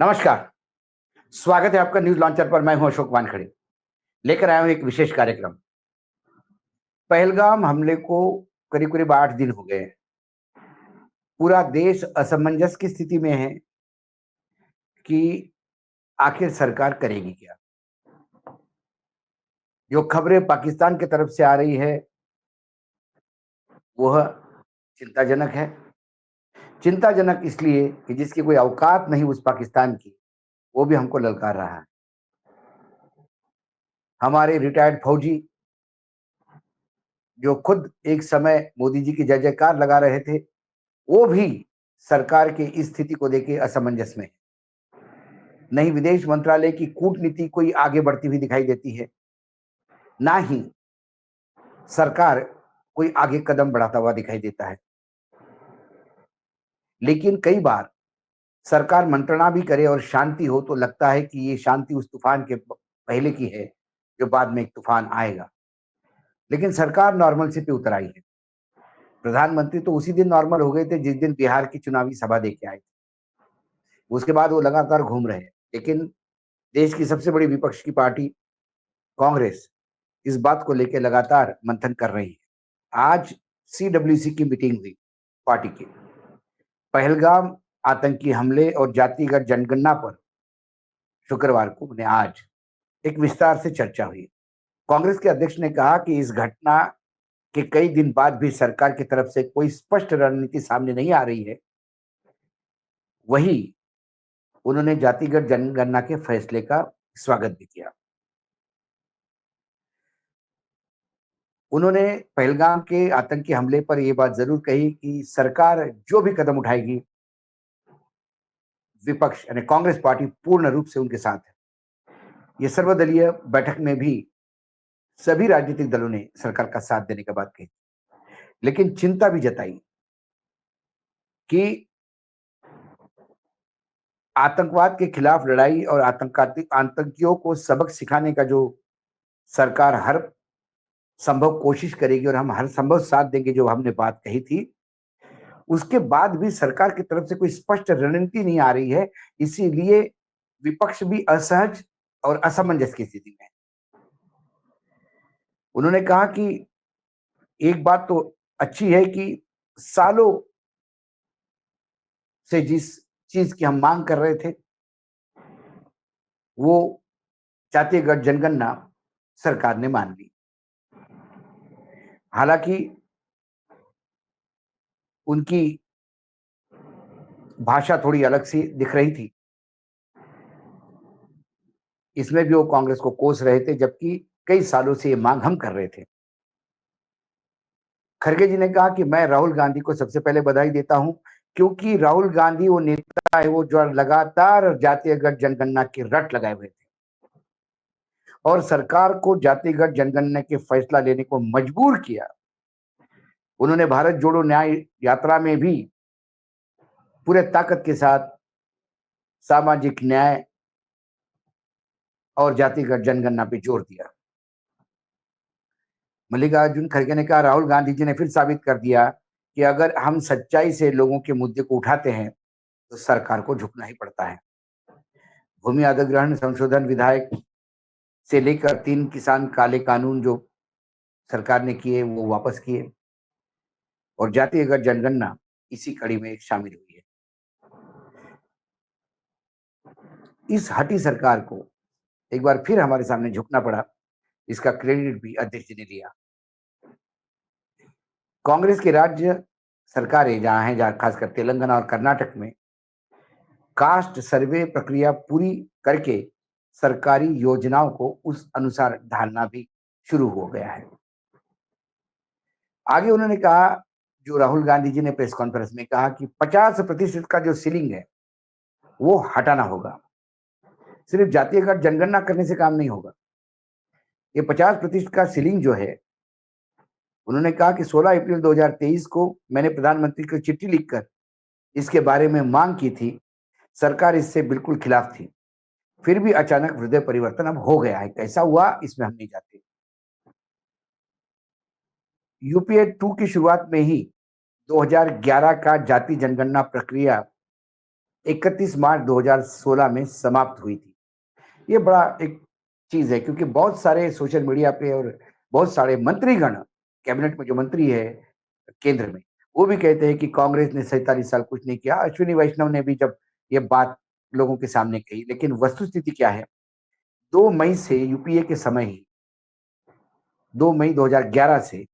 नमस्कार, स्वागत है आपका न्यूज़ लॉन्चर पर। मैं हूं अशोक वानखड़े, लेकर आया हूं एक विशेष कार्यक्रम। पहलगाम हमले को करीब-करीब 8 दिन हो गए हैं। पूरा देश असमंजस की स्थिति में है कि आखिर सरकार करेगी क्या? जो खबरें पाकिस्तान की तरफ से आ रही है, वह चिंताजनक है। चिंताजनक इसलिए कि जिसकी कोई औकात नहीं उस पाकिस्तान की, वो भी हमको ललकार रहा है। हमारे रिटायर्ड फौजी जो खुद एक समय मोदी जी की जय-जयकार लगा रहे थे, वो भी सरकार की इस स्थिति को देके असमंजस में है। नहीं विदेश मंत्रालय की कूटनीति कोई आगे बढ़ती हुई दिखाई देती है, ना ही सरकार कोई आगे कदम बढ़ाता हुआ दिखाई देता है। लेकिन कई बार सरकार मंत्रणा भी करे और शांति हो तो लगता है कि ये शांति उस तूफान के पहले की है, जो बाद में एक तूफान आएगा। लेकिन सरकार नॉर्मलसी पे उतर आई है। प्रधानमंत्री तो उसी दिन नॉर्मल हो गए थे जिस दिन बिहार की चुनावी सभा देके आए थे। उसके बाद वो लगातार घूम रहे हैं। लेकिन देश की सबसे बड़ी विपक्ष की पार्टी कांग्रेस इस बात को लेकर लगातार मंथन कर रही है। आज सीडब्ल्यूसी की मीटिंग हुई पार्टी की। पहलगाम आतंकी हमले और जातिगत जनगणना पर शुक्रवार को उन्हें आज एक विस्तार से चर्चा हुई। कांग्रेस के अध्यक्ष ने कहा कि इस घटना के कई दिन बाद भी सरकार की तरफ से कोई स्पष्ट रणनीति सामने नहीं आ रही है। वही उन्होंने जातिगत जनगणना के फैसले का स्वागत भी किया। उन्होंने पहलगाम के आतंकी हमले पर यह बात जरूर कही कि सरकार जो भी कदम उठाएगी, विपक्ष यानी कांग्रेस पार्टी पूर्ण रूप से उनके साथ है। ये सर्वदलीय बैठक में भी सभी राजनीतिक दलों ने सरकार का साथ देने की बात कही, लेकिन चिंता भी जताई कि आतंकवाद के खिलाफ लड़ाई और आतंकियों को सबक सिखाने का जो सरकार हर संभव कोशिश करेगी और हम हर संभव साथ देंगे, जो हमने बात कही थी, उसके बाद भी सरकार की तरफ से कोई स्पष्ट रणनीति नहीं आ रही है। इसीलिए विपक्ष भी असहज और असमंजस की स्थिति में है। उन्होंने कहा कि एक बात तो अच्छी है कि सालों से जिस चीज की हम मांग कर रहे थे, वो जातिगत जनगणना सरकार ने मान ली। हालांकि उनकी भाषा थोड़ी अलग सी दिख रही थी। इसमें भी वो कांग्रेस को कोस रहे थे, जबकि कई सालों से ये मांग हम कर रहे थे। खड़गे जी ने कहा कि मैं राहुल गांधी को सबसे पहले बधाई देता हूं, क्योंकि राहुल गांधी वो नेता है वो जो लगातार जातिगत जनगणना की रट लगाए हुए थे और सरकार को जातिगत जनगणना के फैसला लेने को मजबूर किया। उन्होंने भारत जोड़ो न्याय यात्रा में भी पूरे ताकत के साथ सामाजिक न्याय और जातिगत जनगणना पे जोर दिया। मल्लिकार्जुन खड़गे ने कहा राहुल गांधी जी ने फिर साबित कर दिया कि अगर हम सच्चाई से लोगों के मुद्दे को उठाते हैं तो सरकार को झुकना ही पड़ता है। भूमि अधिग्रहण संशोधन विधायक से लेकर 3 किसान काले कानून जो सरकार ने किए वो वापस किए और जातिगत जनगणना इसी कड़ी में शामिल हुई है। इस हठी सरकार को एक बार फिर हमारे सामने झुकना पड़ा। इसका क्रेडिट भी अध्यक्ष जी ने लिया। कांग्रेस की राज्य सरकारें जहां हैं, जहां खासकर तेलंगाना और कर्नाटक में कास्ट सर्वे प्रक्रिया पूरी करके सरकारी योजनाओं को उस अनुसार ढालना भी शुरू हो गया है। आगे उन्होंने कहा, जो राहुल गांधी जी ने प्रेस कॉन्फ्रेंस में कहा कि 50% का जो सीलिंग है वो हटाना होगा। सिर्फ जातिगत जनगणना करने से काम नहीं होगा। ये 50% का सीलिंग जो है, उन्होंने कहा कि 16 अप्रैल 2023 को मैंने प्रधानमंत्री को चिट्ठी लिखकर इसके बारे में मांग की थी। सरकार इससे बिल्कुल खिलाफ थी। फिर भी अचानक हृदय परिवर्तन अब हो गया है। कैसा हुआ इसमें हम नहीं जाते। यूपीए 2 की शुरुआत में ही 2011 का जाति जनगणना प्रक्रिया 31 मार्च 2016 में समाप्त हुई थी। ये बड़ा एक चीज़ है क्योंकि बहुत सारे सोशल मीडिया पे और बहुत सारे मंत्रीगण, कैबिनेट में जो मंत्री है केंद्र में, वो भी कहते हैं कि कांग्रेस ने 47 साल कुछ नहीं किया। अश्विनी वैष्णव ने भी जब ये बात लोगों के सामने कही, लेकिन वस्तुस्थिति क्या है? 2 मई से यूपीए के समय ही 2 मई 2011 से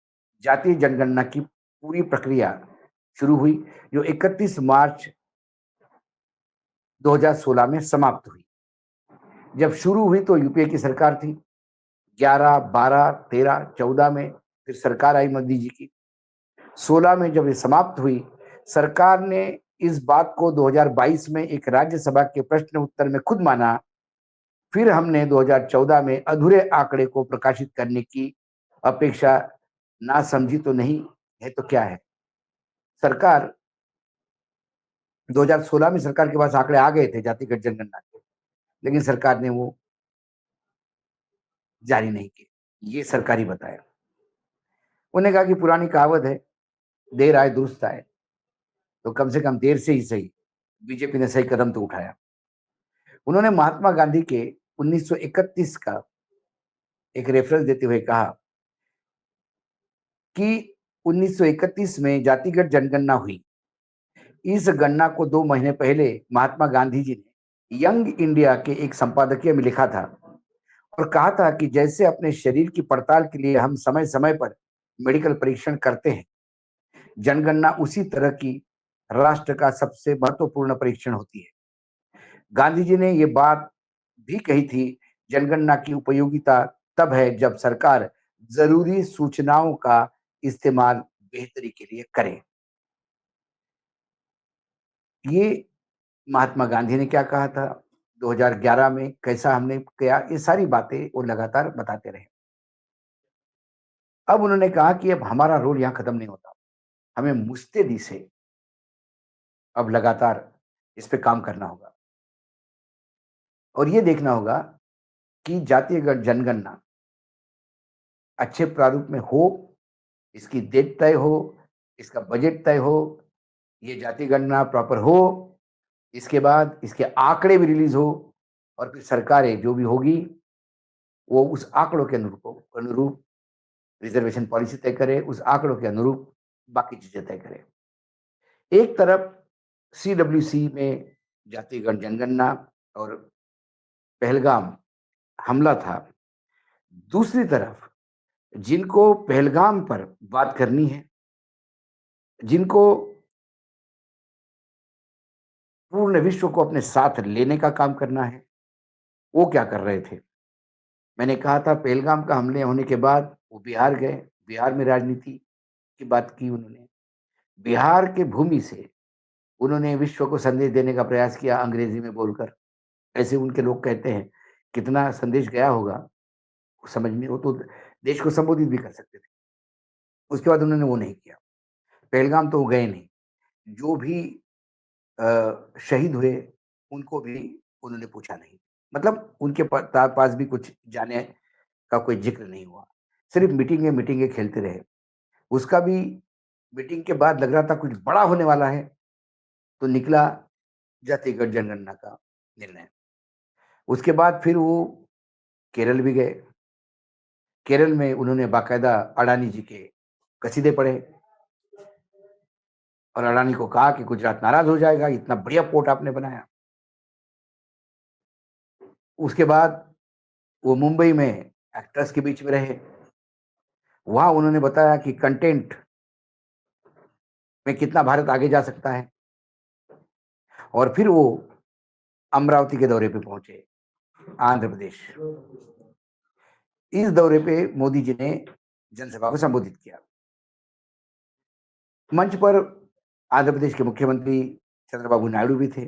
जातीय जनगणना की पूरी प्रक्रिया शुरू हुई, जो 31 मार्च 2016 में समाप्त हुई। जब शुरू हुई तो यूपीए की सरकार थी। 11, 12, 13, 14 में फिर सरकार आई मोदी जी की। 16 में जब ये समाप्त हुई, सरकार ने इस बात को 2022 में एक राज्यसभा के प्रश्न उत्तर में खुद माना। फिर हमने 2014 में अधूरे आंकड़े को प्रकाशित करने की अपेक्षा ना समझी तो नहीं है तो क्या है? सरकार 2016 में सरकार के पास आंकड़े आ गए थे जातिगत जनगणना के, लेकिन सरकार ने वो जारी नहीं किए। ये सरकारी बताया। उन्होंने कहा कि पुरानी कहावत है, देर आए दुरुस्त आए, तो कम से कम देर से ही सही बीजेपी ने सही कदम तो उठाया। उन्होंने महात्मा गांधी के 1931 का एक रेफरेंस देते हुए कहा कि 1931 में जातिगत जनगणना हुई। इस गणना को 2 महीने पहले महात्मा गांधी जी ने यंग इंडिया के एक संपादकीय में लिखा था और कहा था कि जैसे अपने शरीर की पड़ताल के लिए हम समय-समय पर मेडिकल परीक्षण करते हैं, जनगणना उसी तरह की राष्ट्र का सबसे महत्वपूर्ण परीक्षण होती है। गांधी जी ने ये बात भी कही थी, जनगणना की उपयोगिता तब है जब सरकार जरूरी सूचनाओं का इस्तेमाल बेहतरी के लिए करे। ये महात्मा गांधी ने क्या कहा था, 2011 में कैसा हमने किया, ये सारी बातें वो लगातार बताते रहे। अब उन्होंने कहा कि अब हमारा रोल यहाँ खत्म नहीं होता। हमें मुस्तैदी से अब लगातार इस पे काम करना होगा और ये देखना होगा कि जातीय जनगणना अच्छे प्रारूप में हो, इसकी डेट तय हो, इसका बजट तय हो, ये जाति गणना प्रॉपर हो, इसके बाद इसके आंकड़े भी रिलीज हो और फिर सरकारें जो भी होगी वो उस आंकड़ों के अनुरूप रिजर्वेशन पॉलिसी तय करे, उस आंकड़ों के अनुरूप बाकी चीजें तय करे। एक तरफ सीडब्ल्यूसी में जातीय जनगणना और पहलगाम हमला था, दूसरी तरफ जिनको पहलगाम पर बात करनी है, जिनको पूर्ण विश्व को अपने साथ लेने का काम करना है, वो क्या कर रहे थे? मैंने कहा था पहलगाम का हमले होने के बाद वो बिहार गए, बिहार में राजनीति की बात की उन्होंने। बिहार के भूमि से उन्होंने विश्व को संदेश देने का प्रयास किया अंग्रेजी में बोलकर। ऐसे उनके लोग कहते हैं, कितना संदेश गया होगा, वो समझ में वो तो देश को संबोधित भी कर सकते थे। उसके बाद उन्होंने वो नहीं किया। पहलगाम तो वो गए नहीं। जो भी शहीद हुए, उनको भी उन्होंने पूछा नहीं। मतलब उनके पास भी कुछ जाने का कोई ज़िक्र नहीं हुआ। सिर्फ़ मीटिंगें खेलते रहे। उसका भी मीटिंग के बाद लग रहा था कुछ बड़ा होने वाला है, तो निकला जातिगत जनगणना का निर्णय। उसके बाद फिर वो केरल भी गए। केरल में उन्होंने बाकायदा अडानी जी के कसीदे पढ़े और अडानी को कहा कि गुजरात नाराज़ हो जाएगा, इतना बढ़िया पोर्ट आपने बनाया। उसके बाद वो मुंबई में एक्टर्स के बीच में रहे। वहाँ उन्होंने बताया कि कंटेंट में कितना भारत आगे जा सकता है और फिर वो अमरावती के दौरे पे पहुंचे, आंध्र प्रदेश। इस दौरे पे मोदी जी ने जनसभा को संबोधित किया। मंच पर आंध्र प्रदेश के मुख्यमंत्री चंद्रबाबू नायडू भी थे।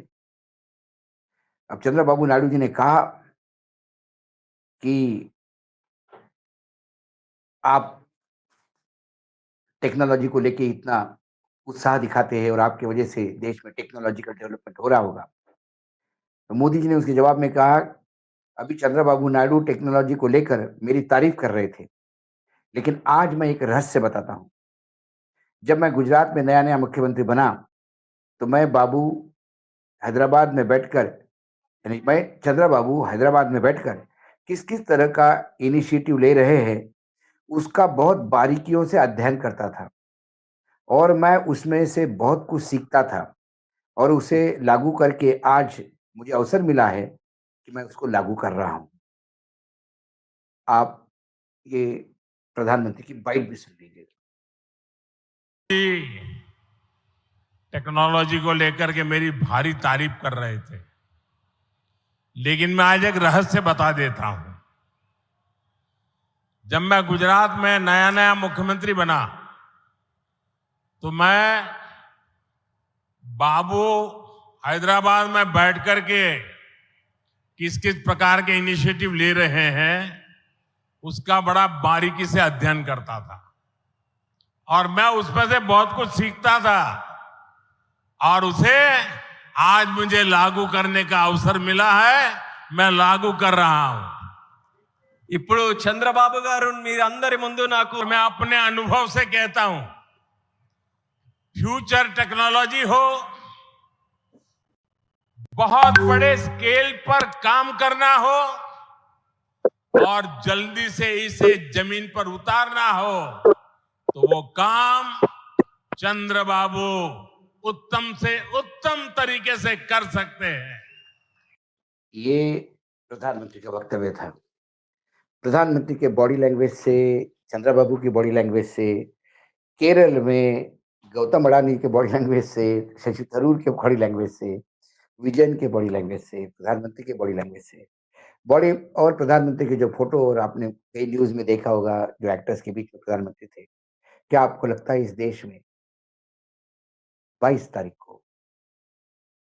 अब चंद्रबाबू नायडू जी ने कहा कि आप टेक्नोलॉजी को लेके इतना उत्साह दिखाते हैं और आपकी वजह से देश में टेक्नोलॉजिकल डेवलपमेंट हो रहा होगा। तो मोदी जी ने उसके जवाब में कहा, अभी चंद्रबाबू नायडू टेक्नोलॉजी को लेकर मेरी तारीफ कर रहे थे, लेकिन आज मैं एक रहस्य बताता हूँ। जब मैं गुजरात में नया-नया मुख्यमंत्री बना, तो मैं बाबू हैदराबाद में बैठकर, यानी मैं चंद्रबाबू हैदराबाद में बैठकर किस-किस तरह का इनिशिएटिव ले रहे हैं, उसका बहुत बारीकियों से अध्ययन करता था और मैं उसमें से बहुत कुछ सीखता था और उसे लागू करके आज मुझे अवसर मिला है कि मैं उसको लागू कर रहा हूँ। आप ये प्रधानमंत्री की बाइट भी सुन लीजिए। टेक्नोलॉजी को लेकर के मेरी भारी तारीफ कर रहे थे, लेकिन मैं आज एक रहस्य बता देता हूं। जब मैं गुजरात में नया नया मुख्यमंत्री बना तो मैं बाबू हैदराबाद में बैठ करके किस किस प्रकार के इनिशिएटिव ले रहे हैं उसका बड़ा बारीकी से अध्ययन करता था और मैं उसमें से बहुत कुछ सीखता था और उसे आज मुझे लागू करने का अवसर मिला है। मैं लागू कर रहा हूं। ఇప్పుడు చంద్రబాబు గారు మీరందరి ముందు నాకు मैं अपने अनुभव से कहता हूं, फ्यूचर टेक्नोलॉजी हो, बहुत बड़े स्केल पर काम करना हो और जल्दी से इसे जमीन पर उतारना हो तो वो काम चंद्रबाबू उत्तम से उत्तम तरीके से कर सकते हैं। ये प्रधानमंत्री का वक्तव्य था। प्रधानमंत्री के बॉडी लैंग्वेज से, चंद्रबाबू की बॉडी लैंग्वेज से, केरल में गौतम अडानी के बॉडी लैंग्वेज से, शशि थरूर के बॉडी लैंग्वेज से, विजयन के बॉडी लैंग्वेज से, प्रधानमंत्री के बॉडी लैंग्वेज से, बॉडी और प्रधानमंत्री के जो फोटो और आपने कई न्यूज में देखा होगा जो एक्टर्स के बीच में प्रधानमंत्री थे। क्या आपको लगता है इस देश में 22 तारीख को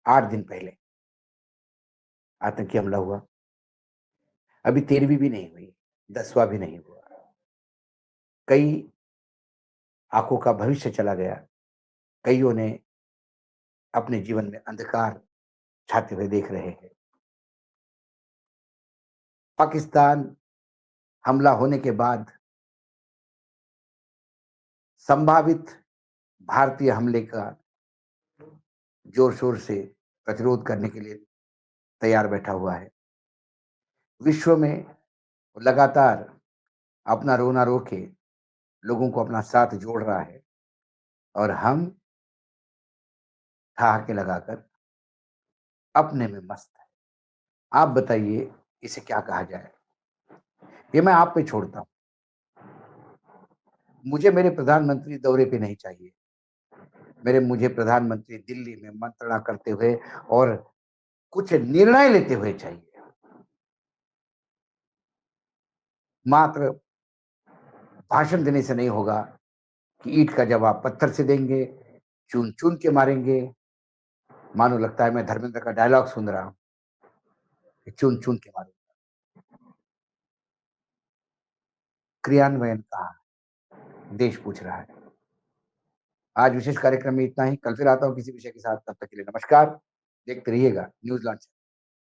8 दिन पहले आतंकी हमला हुआ? अभी 13वीं भी नहीं हुई, 10वां भी नहीं हुआ। कई आंखों का भविष्य चला गया, कईयों ने अपने जीवन में अंधकार छाते हुए देख रहे हैं। पाकिस्तान हमला होने के बाद संभावित भारतीय हमले का जोर शोर से प्रतिरोध करने के लिए तैयार बैठा हुआ है। विश्व में लगातार अपना रोना रो के लोगों को अपना साथ जोड़ रहा है और हम ठहाके लगाकर अपने में मस्त है। आप बताइए इसे क्या कहा जाए? ये मैं आप पे छोड़ता हूँ। मुझे मेरे प्रधानमंत्री दौरे पे नहीं चाहिए। मुझे प्रधानमंत्री दिल्ली में मंत्रणा करते हुए और कुछ निर्णय लेते हुए चाहिए। मात्र भाषण देने से नहीं होगा कि ईंट का जवाब पत्थर से देंगे, चुन-चुन के मारेंगे। मानो लगता है मैं धर्मेंद्र का डायलॉग सुन रहा हूँ कि चुन-चुन के मारूँगा। क्रियान्वयन कहाँ है? देश पूछ रहा है। आज विशेष कार्यक्रम में इतना ही। कल फिर आता हूँ किसी विषय के साथ। तब तक के लिए नमस्कार। देखते रहिएगा न्यूज़ लॉन्च।